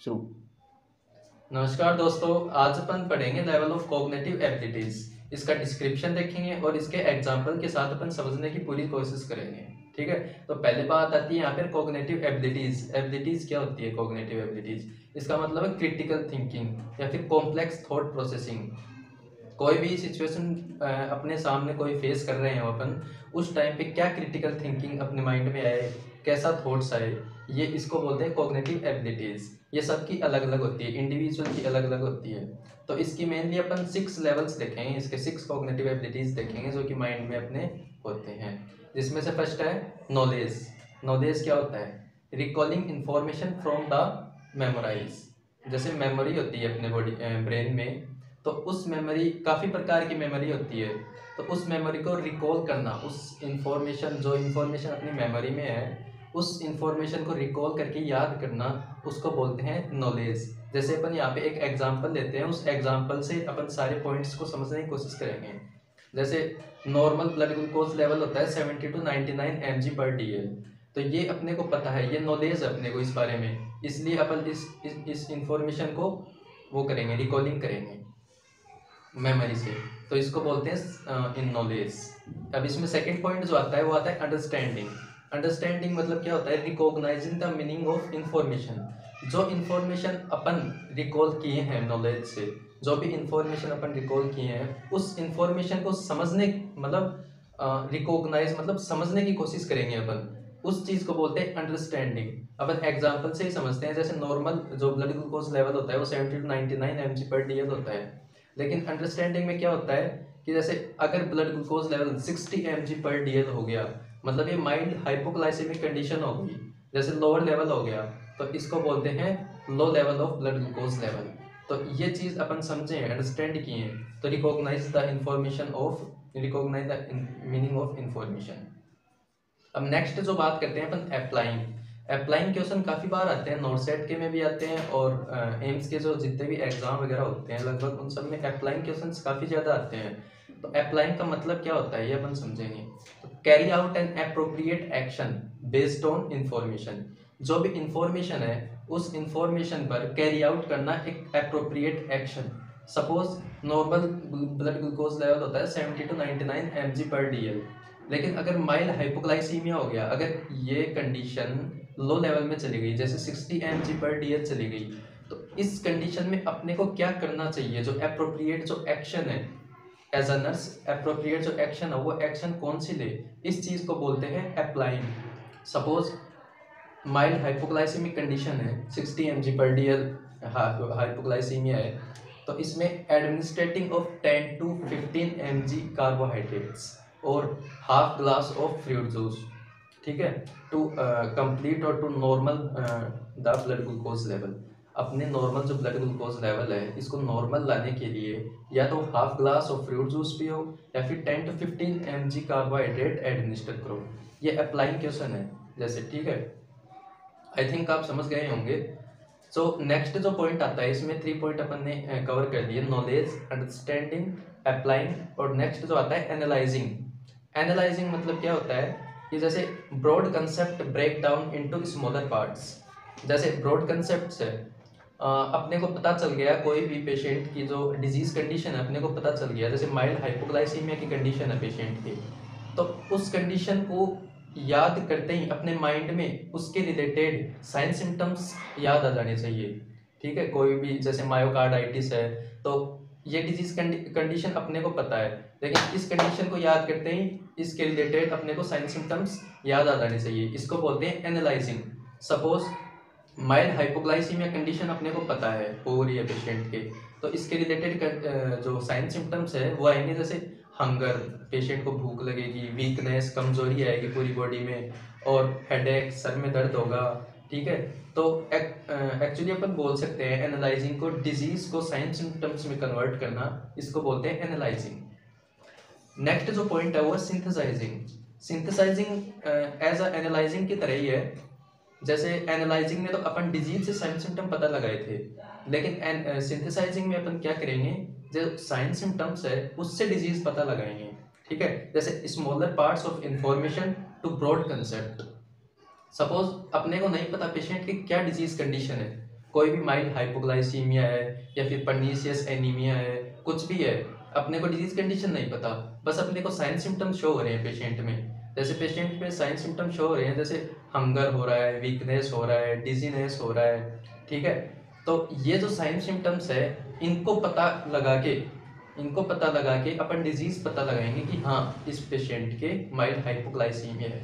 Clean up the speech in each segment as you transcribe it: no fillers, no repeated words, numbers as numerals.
शुरू। नमस्कार दोस्तों, आज अपन पढ़ेंगे लेवल ऑफ कॉग्निटिव एबिलिटीज। इसका डिस्क्रिप्शन देखेंगे और इसके एग्जाम्पल के साथ अपन समझने की पूरी कोशिश करेंगे। ठीक है, तो पहले बात आती है यहाँ पर कॉग्निटिव एबिलिटीज। एबिलिटीज क्या होती है? कॉग्निटिव एबिलिटीज इसका मतलब है क्रिटिकल थिंकिंग या फिर कॉम्प्लेक्स थॉट प्रोसेसिंग। कोई भी सिचुएशन अपने सामने कोई फेस कर रहे हो अपन, उस टाइम पे क्या क्रिटिकल थिंकिंग अपने माइंड में आए, कैसा थॉट्स आए, ये इसको बोलते हैं कॉग्निटिव एबिलिटीज। ये सबकी अलग अलग होती है, इंडिविजुअल की अलग अलग होती है। तो इसकी मेनली अपन 6 लेवल्स देखेंगे, इसके 6 कॉग्निटिव एबिलिटीज देखेंगे जो कि माइंड में अपने होते हैं। जिसमें से फर्स्ट है नॉलेज। नॉलेज क्या होता है? Recalling information from the memorise. जैसे मेमोरी होती है अपने बॉडी ब्रेन में, तो उस मेमोरी काफ़ी प्रकार की मेमोरी होती है। तो उस मेमोरी को रिकॉल करना, उस इंफॉर्मेशन जो इंफॉर्मेशन अपनी मेमोरी में है उस इंफॉर्मेशन को रिकॉल करके याद करना, उसको बोलते हैं नॉलेज। जैसे अपन यहाँ पे एक एग्जांपल लेते हैं, उस एग्जांपल से अपन सारे पॉइंट्स को समझने की कोशिश करेंगे। जैसे नॉर्मल ब्लड ग्लूकोज लेवल होता है 70 to 99 mg/dl। तो ये अपने को पता है, ये नॉलेज है अपने को इस बारे में, इसलिए अपन इस इंफॉर्मेशन को वो करेंगे, रिकॉलिंग करेंगे मेमोरी से। तो इसको बोलते हैं इन नॉलेज। अब इसमें सेकंड पॉइंट जो आता है वो आता है अंडरस्टैंडिंग। अंडरस्टैंडिंग मतलब क्या होता है? Recognising the meaning of information. जो इंफॉर्मेशन अपन रिकॉल किए हैं नॉलेज से, जो भी इंफॉर्मेशन अपन रिकॉल किए हैं उस इंफॉर्मेशन को समझने, मतलब रिकॉग्नाइज मतलब समझने की कोशिश करेंगे अपन, उस चीज़ को बोलते हैं अंडरस्टैंडिंग। अपन एग्जाम्पल से ही समझते हैं। जैसे नॉर्मल जो ब्लड ग्लूकोज लेवल होता है वो 70 to 99 mg/dl होता है। लेकिन अंडरस्टैंडिंग में क्या होता है कि जैसे अगर ब्लड ग्लूकोज लेवल 60 mg/dl हो गया, मतलब ये माइल्ड हाइपोग्लाइसेमिक कंडीशन हो गई, जैसे लोअर लेवल हो गया, तो इसको बोलते हैं low level of blood glucose level. तो ये चीज़ अपन समझे, अंडरस्टैंड किए, तो recognise the information of, recognise the meaning of information. अब नेक्स्ट जो बात करते हैं अपन अप्लाइंग। अप्लाइंग क्वेश्चन काफ़ी बार आते हैं, नॉर्सेट के में भी आते हैं और एम्स के जो जितने भी एग्जाम वगैरह होते हैं लगभग उन सब में अप्लाइंग क्वेश्चन काफ़ी ज़्यादा आते हैं। तो अप्लाइंग का मतलब क्या होता है ये अपन समझेंगे। तो carry out an appropriate action based on information. जो भी इंफॉर्मेशन है उस इंफॉर्मेशन पर कैरी आउट करना एक appropriate action. Suppose normal blood glucose level होता है 70 to 99 mg/dl, लेकिन अगर माइल्ड हाइपोग्लाइसीमिया हो गया, अगर ये कंडीशन लो लेवल में चली गई, जैसे 60 mg/dl चली गई, तो इस कंडीशन में अपने को क्या करना चाहिए? जो अप्रोप्रिएट जो एक्शन है एज अ नर्स, अप्रोप्रिएट जो एक्शन है वो एक्शन कौन सी ले, इस चीज़ को बोलते हैं applying. Suppose mild hypoglycemic condition है, 60 mg/dl हाइपोग्लाइसीमिया है, तो इसमें administrating of 10 to 15 mg carbohydrates और half glass of fruit juice, ठीक है, टू कंप्लीट और to normal the blood glucose level. अपने नॉर्मल जो ब्लड ग्लूकोज लेवल है इसको नॉर्मल लाने के लिए या तो half glass of fruit juice पियो या फिर 10 to 15 mg कार्बोहाइड्रेट एडमिनिस्टर करो। ये अप्लाइंग क्वेश्चन है जैसे, ठीक है। आई थिंक आप समझ गए होंगे। सो नेक्स्ट जो पॉइंट आता है, इसमें 3 पॉइंट अपन ने कवर कर दिए, नॉलेज, अंडरस्टैंडिंग, अप्लाइंग, और नेक्स्ट जो आता है एनालाइजिंग। एनालाइजिंग मतलब क्या होता है कि जैसे broad concept break down into smaller parts. जैसे ब्रॉड कंसेप्ट है, अपने को पता चल गया कोई भी पेशेंट की जो डिजीज कंडीशन है अपने को पता चल गया, जैसे माइल्ड हाइपोग्लाइसीमिया की कंडीशन है पेशेंट की, तो उस कंडीशन को याद करते ही अपने माइंड में उसके रिलेटेड साइन सिम्टम्स याद आ जाने चाहिए। ठीक है, कोई भी जैसे मायोकार्डाइटिस है तो ये डिजीज कंडीशन अपने को पता है, लेकिन इस कंडीशन को याद करते ही इसके रिलेटेड अपने को साइन सिम्टम्स याद आ जाने चाहिए। इसको बोलते हैं analysing. Suppose mild hypoglycaemia condition अपने को पता है हो रही है पेशेंट के, तो इसके रिलेटेड जो साइन सिम्टम्स है वो आएंगे, जैसे हंगर, पेशेंट को भूख लगेगी, वीकनेस, कमजोरी आएगी पूरी बॉडी में, और हेडेक, सर में दर्द होगा। ठीक है, तो एक्चुअली अपन बोल सकते हैं एनालाइजिंग को, डिजीज को साइन सिम्टम्स में कन्वर्ट करना, इसको बोलते हैं एनालाइजिंग। नेक्स्ट जो पॉइंट है वो synthesising. Synthesising as a analysing की तरह ही है। जैसे एनालाइजिंग में तो अपन डिजीज से साइन सिम्टम पता लगाए थे, लेकिन सिंथेसाइजिंग में अपन क्या करेंगे, जो साइन सिम्टम्स है उससे डिजीज पता लगाएंगे। ठीक है, जैसे smaller parts of information to broad concept. Suppose अपने को नहीं पता पेशेंट की क्या डिजीज कंडीशन है, कोई भी माइल्ड हाइपोग्लाइसीमिया है या फिर पर्नीशियस एनीमिया है, कुछ भी है, अपने को डिजीज कंडीशन नहीं पता, बस अपने को साइन सिम्टम्स शो हो रहे हैं पेशेंट में। जैसे पेशेंट में साइन सिम्टम शो हो रहे हैं, जैसे हंगर हो रहा है, वीकनेस हो रहा है, डिजीनेस हो रहा है, ठीक है। तो ये जो साइन सिम्टम्स है, इनको पता लगा के अपन डिजीज पता लगाएंगे कि हाँ इस पेशेंट के माइल्ड हाइपोग्लाइसीमिया है।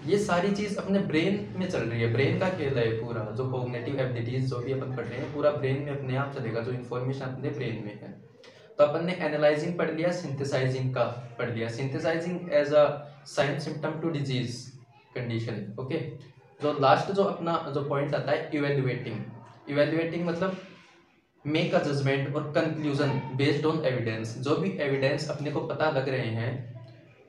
ये सारी चीज अपने ब्रेन में चल रही है, ब्रेन का खेल है पूरा। जो कॉग्निटिव एबिलिटीज जो भी अपन पढ़ रहे हैं पूरा ब्रेन में अपने आप चलेगा, जो इन्फॉर्मेशन अपने ब्रेन में है। तो अपन ने एनालाइजिंग पढ़ लिया, सिंथेसाइजिंग का पढ़ लिया। Synthesising as a sign symptom to disease condition, okay. जो लास्ट जो अपना जो पॉइंट आता है इवेल्युएटिंग मतलब मेक अ जजमेंट और कंक्लूजन बेस्ड ऑन एविडेंस। जो भी एविडेंस अपने को पता लग रहे हैं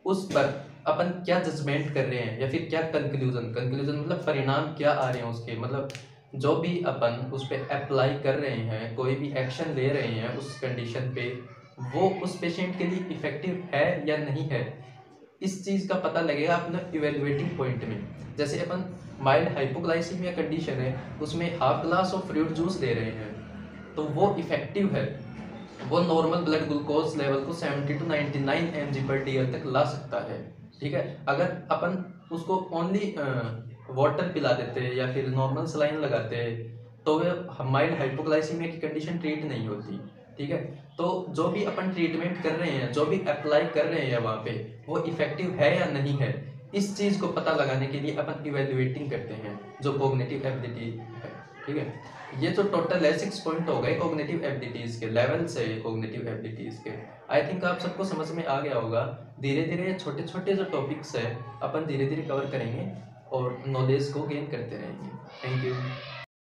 उस पर अपन क्या जजमेंट कर रहे हैं या फिर क्या कंक्लूजन मतलब परिणाम क्या आ रहे हैं उसके, मतलब जो भी अपन उस पर अप्लाई कर रहे हैं, कोई भी एक्शन ले रहे हैं उस कंडीशन पे, वो उस पेशेंट के लिए इफेक्टिव है या नहीं है, इस चीज़ का पता लगेगा अपने इवेल्युएटिंग पॉइंट में। जैसे अपन माइल्ड हाइपोग्लाइसीमिया कंडीशन है, उसमें half glass of fruit juice दे रहे हैं, तो वो इफेक्टिव है, वो नॉर्मल ब्लड ग्लूकोज लेवल को 70 टू 99 mg/dl तक ला सकता है, ठीक है। अगर अपन उसको ओनली वाटर पिला देते या फिर नॉर्मल सलाइन लगाते तो वे माइल्ड हाइपोग्लाइसीमिया की कंडीशन ट्रीट नहीं होती, ठीक है। तो जो भी अपन ट्रीटमेंट कर रहे हैं, जो भी अप्लाई कर रहे हैं वहाँ पे, वो इफेक्टिव है या नहीं है, इस चीज़ को पता लगाने के लिए अपन इवेल्युएटिंग करते हैं, जो कॉग्निटिव एबिलिटी है, ठीक है। ये जो टोटल है 6 पॉइंट हो गए कॉग्निटिव एबिलिटीज़ के, लेवल्स है कॉग्निटिव एबिलिटीज़ के। आई थिंक आप सबको समझ में आ गया होगा। धीरे धीरे छोटे छोटे जो टॉपिक्स है अपन धीरे धीरे कवर करेंगे और नॉलेज को गेन करते रहेंगे। Thank you.